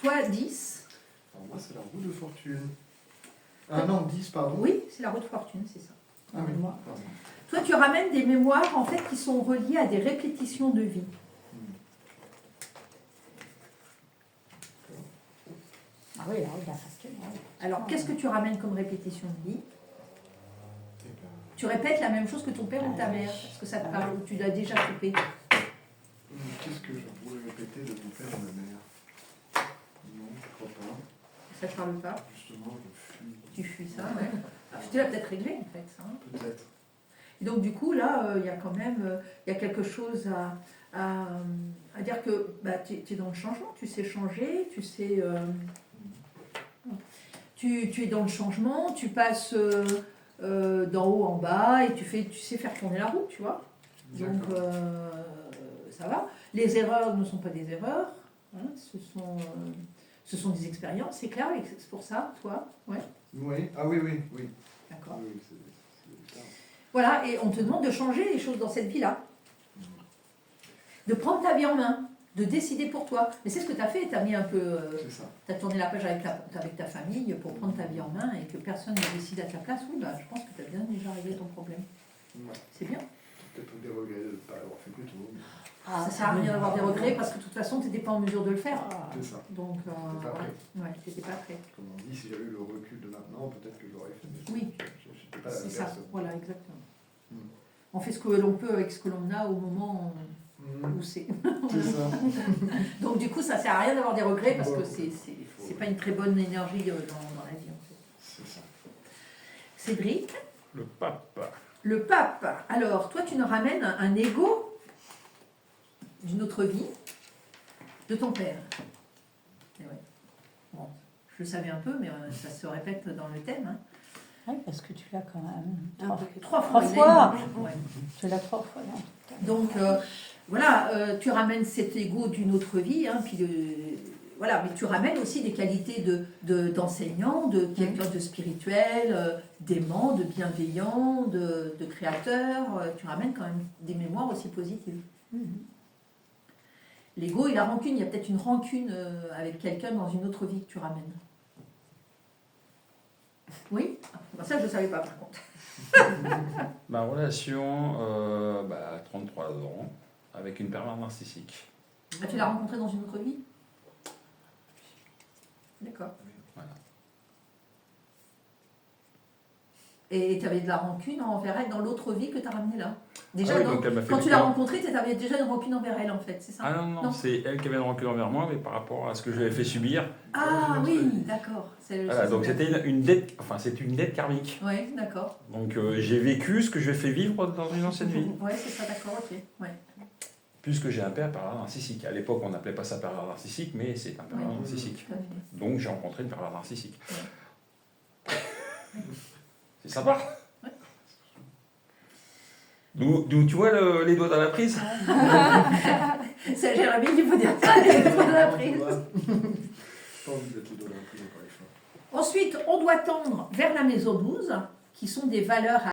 Toi, 10. Alors moi, c'est la roue de fortune. Ah non, 10, pardon. Oui, c'est la roue de fortune, c'est ça. Ah oui, Moi. pardon. Toi, tu ramènes des mémoires en fait qui sont reliées à des répétitions de vie. Ah oui, la roue de la fortune. Oui. Alors, qu'est-ce que tu ramènes comme répétition de vie? Eh ben, Tu répètes la même chose que ton père ou ta mère? Est-ce que ça te parle ou tu l'as déjà coupé? qu'est-ce que je pourrais répéter de mon père et de ma mère? Non, je crois pas. Ça te parle pas? Justement, je fuis. Tu fuis ça, ouais. Tu l'as peut-être réglé en fait, ça. Hein. Peut-être. Et donc du coup, là, il y a quand même il y a quelque chose à dire que bah, tu es dans le changement, tu sais changer, tu sais... tu es dans le changement, tu passes d'en haut en bas et tu sais faire tourner la roue, tu vois. Donc ça va. Les erreurs ne sont pas des erreurs, hein, ce sont des expériences, c'est clair, et c'est pour ça, toi, ouais. Oui, ah oui, oui, oui. D'accord. Oui, c'est ça. Voilà, et on te demande de changer les choses dans cette vie-là. De prendre ta vie en main, de décider pour toi. Mais c'est ce que tu as fait, tu as mis un peu... C'est ça. tu as tourné la page avec ta famille pour prendre ta vie en main et que personne ne décide à ta place. Oui, bah, je pense que tu as bien déjà réglé ton problème. Ouais. C'est bien. Peut-être des regrets de ne pas l'avoir fait plus tôt. Mais... Ça ne sert à rien d'avoir des regrets parce que de toute façon, tu n'étais pas en mesure de le faire. C'est ça. Donc, T'étais pas prêt. ouais, tu n'étais pas prêt. Comme on dit, si j'avais eu le recul de maintenant, peut-être que j'aurais fait. Mais Oui. J'étais pas la C'est même ça, personne. voilà, exactement. Mm. On fait ce que l'on peut avec ce que l'on a au moment où c'est. C'est ça. Donc du coup, ça ne sert à rien d'avoir des regrets parce Bon, que c'est pas une très bonne énergie dans la vie en fait. C'est ça. Cédric, Le pape. le pape. Alors, toi, tu nous ramènes un ego d'une autre vie de ton père. Et ouais. Bon, je le savais un peu, mais ça se répète dans le thème. Hein. Oui, parce que tu l'as quand même. Trois Trois fois. fois. Ouais. Tu l'as 3 fois. Là. Donc, voilà, tu ramènes cet ego d'une autre vie, hein, puis voilà, mais tu ramènes aussi des qualités d'enseignant, de quelqu'un de spirituel, d'aimant, de bienveillant, de créateur. Tu ramènes quand même des mémoires aussi positives. L'ego et la rancune, il y a peut-être une rancune avec quelqu'un dans une autre vie que tu ramènes. Oui? Ben ça, je ne savais pas par contre. Ma relation, 33 ans, avec une pervers narcissique. Ah, tu l'as rencontré dans une autre vie? D'accord. Voilà. Et tu avais de la rancune envers elle dans l'autre vie que tu as ramenée là? Déjà, Ah oui, donc elle m'a fait quand le tu l'as corps. rencontrée, tu avais déjà une rancune envers elle en fait, c'est ça? Ah non, Non. c'est elle qui avait une rancune envers moi, mais par rapport à ce que je lui avais fait subir. Ah oui, d'accord. Voilà, donc c'était une dette, enfin c'est une dette karmique. Oui, d'accord. Donc j'ai vécu ce que je lui ai fait vivre dans une ancienne vie. Oui, c'est ça, d'accord, ok. Ouais. Puisque j'ai un père pervers narcissique. À l'époque, on n'appelait pas ça pervers narcissique, mais c'est un pervers Oui. narcissique. Tout à fait. Donc j'ai rencontré une pervers narcissique. Ouais. C'est sympa. D'où tu vois les doigts dans la prise. C'est Jérémy qui faut dire ça, les doigts dans la prise. Pas envie d'être les doigts dans la prise encore une fois. Ensuite, on doit tendre vers la maison 12, qui sont des valeurs